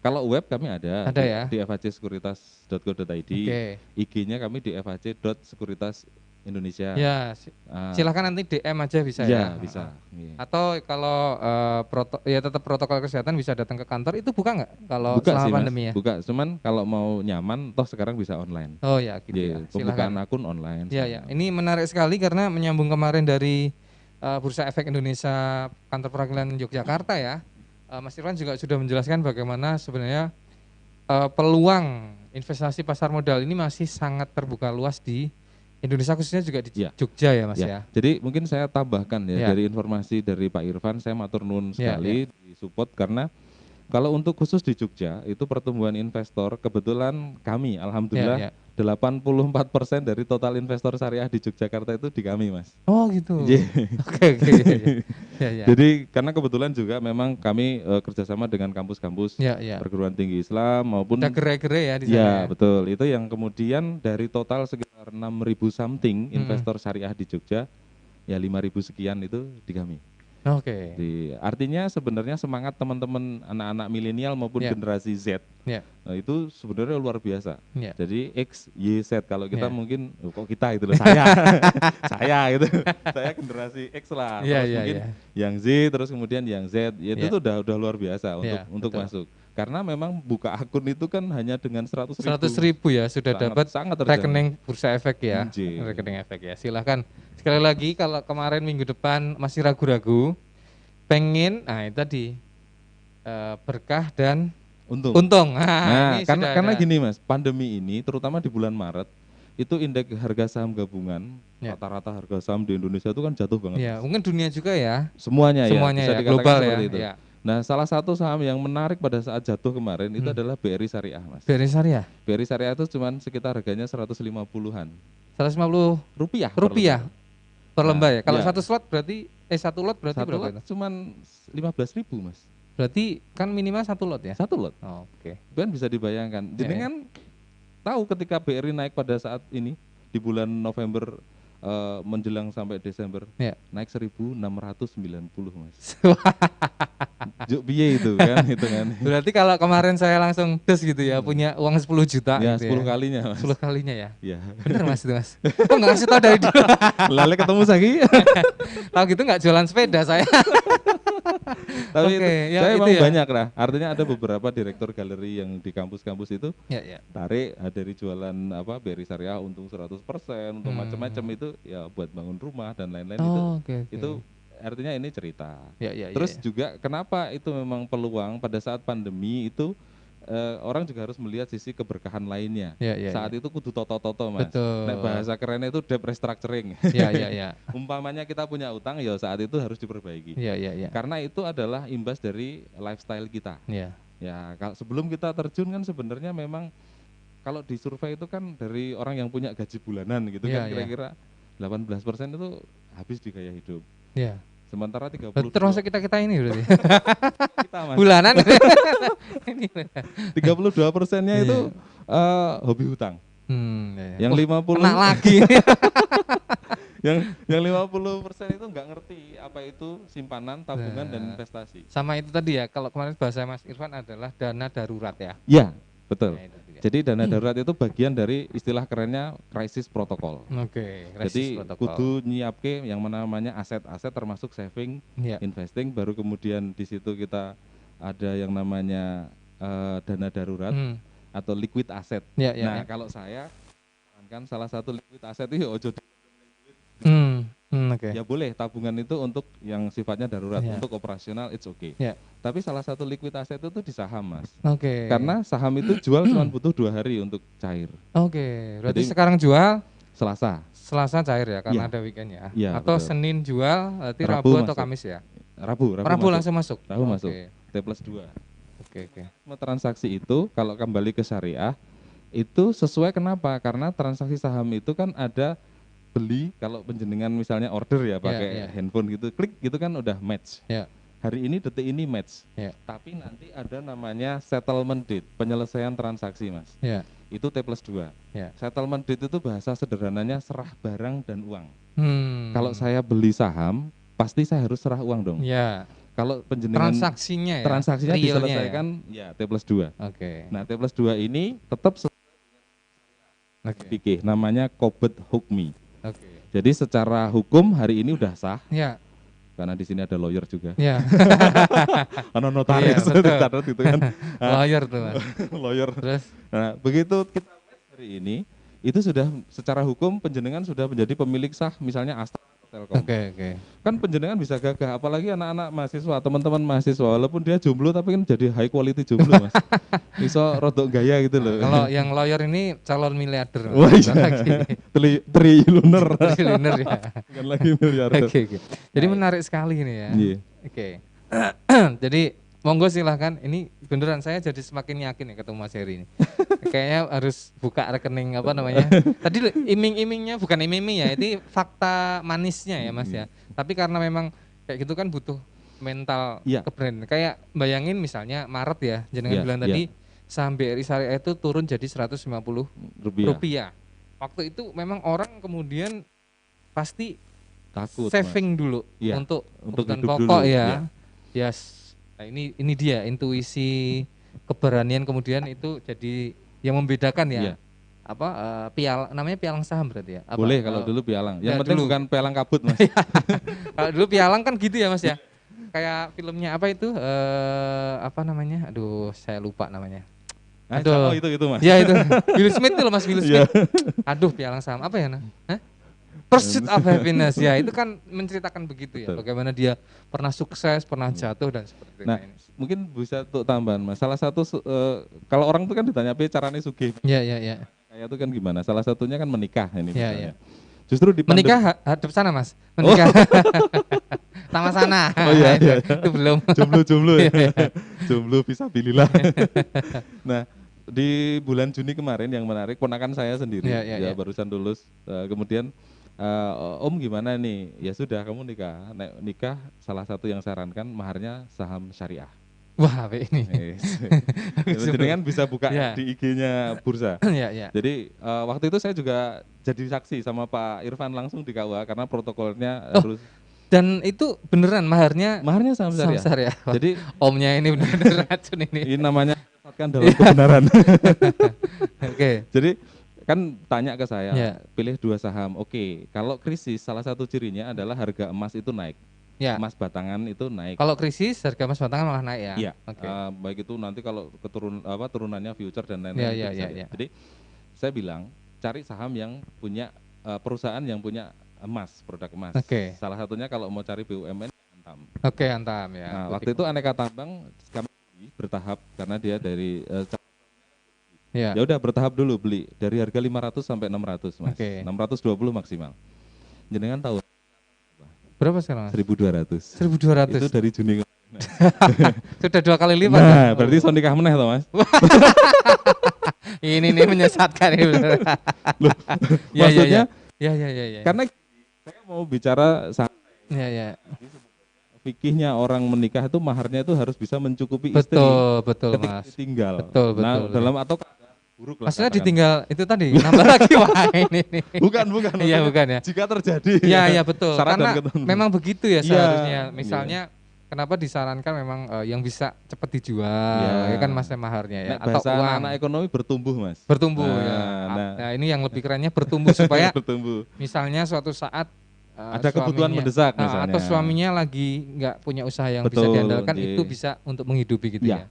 Kalau web kami ada Ada ya? di fhcsekuritas.co.id. Oke. IG-nya kami di fhc.sekuritas-Indonesia. Ya, silakan nanti DM aja bisa ya. Ya, bisa. Iya. Atau kalau ya tetap protokol kesehatan bisa datang ke kantor, itu buka nggak kalau Buka selama sih Mas, pandemi ya? buka. Cuman kalau mau nyaman, toh sekarang bisa online. Oh ya gitu ya, Iya, pembukaan silakan. akun online. Ya ya, ini menarik sekali karena menyambung kemarin dari Bursa Efek Indonesia Kantor Perwakilan Yogyakarta ya. Mas Irfan juga sudah menjelaskan bagaimana sebenarnya peluang investasi pasar modal ini masih sangat terbuka luas di Indonesia, khususnya juga di Ya. Jogja ya Mas ya. Jadi mungkin saya tambahkan ya, Ya. dari informasi dari Pak Irfan, saya matur nuwun Ya, sekali disupport karena kalau untuk khusus di Jogja itu pertumbuhan investor kebetulan kami alhamdulillah Ya. 84% dari total investor syariah di Yogyakarta itu di kami Mas. Oh gitu. Iya. Oke. Ya. Jadi karena kebetulan juga memang kami kerjasama dengan kampus-kampus Ya. perguruan tinggi Islam maupun Udah gerai-gerai ya di sana. ya betul, itu yang kemudian dari total sekitar 6.000 something investor syariah di Jogja, ya 5.000 sekian itu di kami. Oke. Artinya sebenarnya semangat teman-teman anak-anak milenial maupun Ya. generasi Z, Ya. nah, itu sebenarnya luar biasa. Ya. Jadi X, Y, Z kalau kita Ya. mungkin kok kita itu loh saya, saya gitu, saya generasi X lah. Ya, Terus ya, mungkin ya. yang Z, terus kemudian yang Z, itu Ya. tuh udah luar biasa Ya, untuk betul. masuk. Karena memang buka akun itu kan hanya dengan 100.000 ya sudah dapat rekening Bursa Efek ya. Rekening efek ya. Silahkan sekali lagi kalau kemarin minggu depan masih ragu-ragu, pengen, nah itu tadi berkah dan untung. Nah, Ini karena gini Mas, pandemi ini terutama di bulan Maret itu indeks harga saham gabungan, rata-rata harga saham di Indonesia itu kan jatuh banget. Ya, mungkin dunia juga ya. Semuanya ya, bisa ya, dikatakan global seperti ya. itu. Ya. Nah, salah satu saham yang menarik pada saat jatuh kemarin itu adalah BRI Syariah, Mas. BRI Syariah. BRI Syariah itu cuma sekitar harganya 150-an. 150 rupiah per lembar ya. Kalau ya. satu lot berarti satu lot berarti satu berapa lot itu? Cuman 15.000 Mas. Berarti kan minimal satu lot ya? Satu lot. Oh, oke. Kan bisa dibayangkan. Jenengan tahu ketika BRI naik pada saat ini di bulan November menjelang sampai Desember naik 1.690 Mas. Juk biye itu kan hitungan. Berarti kalau kemarin saya langsung des gitu ya, punya uang 10 juta ya, gitu 10 kalinya Mas. 10 kalinya ya? Iya. Bener Mas itu Mas. Kok nggak ngasih tau dari dulu? Lalu ketemu lagi. Tahu gitu nggak jualan sepeda saya. Tapi saya memang ya. banyak lah. Artinya ada beberapa direktur galeri yang di kampus-kampus itu tarik dari jualan BRI Syariah untung 100%, untuk macam-macam itu ya buat bangun rumah dan lain-lain itu artinya ini cerita. Terus juga kenapa itu memang peluang pada saat pandemi itu orang juga harus melihat sisi keberkahan lainnya. Saat itu kudu toto-toto Mas. Nah, bahasa kerennya itu debt restructuring. Umpamanya kita punya utang ya saat itu harus diperbaiki. Karena itu adalah imbas dari lifestyle kita. Ya, kalau sebelum kita terjun kan sebenarnya memang kalau di survei itu kan dari orang yang punya gaji bulanan gitu kan kira-kira 18% itu habis di gaya hidup. Sementara 32 termasuk kita ini berarti. Kita Mas. Bulanan. 32%-nya itu hobi hutang. Yang 50 kena lagi. yang 50% itu nggak ngerti apa itu simpanan, tabungan dan investasi. Sama itu tadi ya, kalau kemarin bahasa Mas Irfan adalah dana darurat ya. Iya, betul. Jadi dana darurat itu bagian dari istilah kerennya crisis protocol. Jadi kudu nyiapke yang namanya aset-aset termasuk saving, investing, baru kemudian di situ kita ada yang namanya dana darurat atau liquid asset. Nah, kalau saya kan salah satu liquid asset itu ojo ya boleh tabungan itu untuk yang sifatnya darurat, untuk operasional it's okay. Tapi salah satu liquid asset itu di saham Mas. Karena saham itu jual cuma butuh 2 hari untuk cair. Berarti jadi, sekarang jual Selasa cair ya karena ada weekend ya. Atau betul. Senin jual, berarti Rabu atau masuk. Kamis ya? Rabu langsung masuk. Rabu masuk. T+2. Transaksi itu kalau kembali ke syariah itu sesuai kenapa? Karena transaksi saham itu kan ada beli, kalau penjenengan misalnya order ya pakai handphone gitu, klik gitu kan udah match. Hari ini detik ini match. Tapi nanti ada namanya settlement date, penyelesaian transaksi Mas. Itu T+2. Settlement date itu bahasa sederhananya serah barang dan uang. Kalau saya beli saham, pasti saya harus serah uang dong. Kalau penjenengan transaksinya diselesaikan ya T+2. Oke. Nah, T+2 ini tetap fikih, namanya qobd hukmi. Oke. Jadi secara hukum hari ini udah sah. Ya. Karena di sini ada lawyer juga. Ya. Karena notaris catat gitu kan. Lawyer tuh, Mas. Lawyer. Terus Nah, begitu kita hari ini itu sudah secara hukum penjenengan sudah menjadi pemilik sah misalnya Astra Telkom. Oke. Kan penjenengan bisa gagah, apalagi anak-anak mahasiswa, teman-teman mahasiswa, walaupun dia jomblo tapi kan jadi high quality jomblo, Mas. Iso rodok gaya gitu loh. Kalau yang lawyer ini calon miliarder. Wah, iya. Triliuner. Triliuner ya. Bukan lagi miliarder. Oke. Jadi menarik sekali ini ya. Iya. Oke. Jadi monggo silahkan, ini beneran saya jadi semakin yakin ya ketemu Mas Heri ini. Kayaknya harus buka rekening apa namanya. Tadi iming-imingnya bukan iming-iming ya, itu fakta manisnya ya Mas ya. Tapi karena memang kayak gitu kan butuh mental ke brand. Kayak bayangin misalnya Maret ya, jenengan bilang tadi saham BRI Syariah itu turun jadi Rp150. Waktu itu memang orang kemudian pasti takut saving dulu untuk kebutuhan pokok ya. Nah ini dia intuisi keberanian kemudian itu jadi yang membedakan ya. Apa namanya pialang saham berarti ya? Apa, boleh kalau dulu pialang. Yang penting bukan pialang kabut, Mas. Kalau dulu pialang kan gitu ya Mas ya. Kayak filmnya apa itu? Apa namanya? Aduh, saya lupa namanya. Aduh, itu Mas. Ya itu. Will Smith itu loh Mas, Will Smith. Aduh, pialang saham apa ya? Hah? Pursuit of Happiness ya, itu kan menceritakan begitu ya. Bagaimana dia pernah sukses, pernah jatuh dan seperti itu. Nah, mungkin bisa untuk tambahan Mas. Salah satu kalau orang itu kan ditanya caranya sugih. Iya. Kayak itu kan gimana? Salah satunya kan menikah ini misalnya. Justru di menikah hadap sana Mas. Menikah. Sama sana. Oh iya. Itu belum. Jomblo ya. Jomblo fisabilillah. Nah, di bulan Juni kemarin yang menarik ponakan saya sendiri ya barusan lulus kemudian Om gimana nih? Ya sudah kamu nikah salah satu yang sarankan maharnya saham syariah. Wah, ini. Jenengan bisa buka di IG-nya bursa. Jadi waktu itu saya juga jadi saksi sama Pak Irfan langsung di KUA karena protokolnya harus. Dan itu beneran maharnya saham syariah. Jadi omnya ini benar-benar racun ini. Ini namanya kan dalam kebenaran. Oke. Jadi kan tanya ke saya, pilih 2 saham. Oke, kalau krisis salah satu cirinya adalah harga emas itu naik. Emas batangan itu naik. Kalau krisis harga emas batangan malah naik ya. Iya. Baik itu nanti kalau turunannya future dan lain-lain. Jadi saya bilang cari saham yang punya perusahaan yang punya emas, produk emas. Salah satunya kalau mau cari BUMN Antam. Antam ya. Nah, waktu itu Aneka Tambang kami bertahap karena dia dari ya udah bertahap dulu beli dari harga 500 sampai 600 Mas. 620 maksimal. Jenengan tahu berapa sekarang Mas? 1.200. 1.200. Itu dari Juni. Sudah 2 kali lipat. Nah, berarti so nikah meneh toh Mas. Ini nih menyesatkan ini benar. Maksudnya ya. Karena saya mau bicara fikihnya orang menikah itu maharnya itu harus bisa mencukupi istri. Betul Mas. Tinggal. Betul. Dalam atau buruk lah. Maksudnya ditinggal itu tadi nambah lagi wah ini. Bukan. Iya bukan ya. Jika terjadi. Iya betul. Karena memang begitu ya seharusnya. Misalnya kenapa disarankan memang yang bisa cepat dijual ya kan Mas maharnya ya. Atau uang. Anak ekonomi bertumbuh Mas. Bertumbuh ya. Nah ini yang lebih kerennya bertumbuh supaya misalnya suatu saat ada kebutuhan mendesak misalnya. Atau suaminya lagi nggak punya usaha yang bisa diandalkan itu bisa untuk menghidupi gitu ya.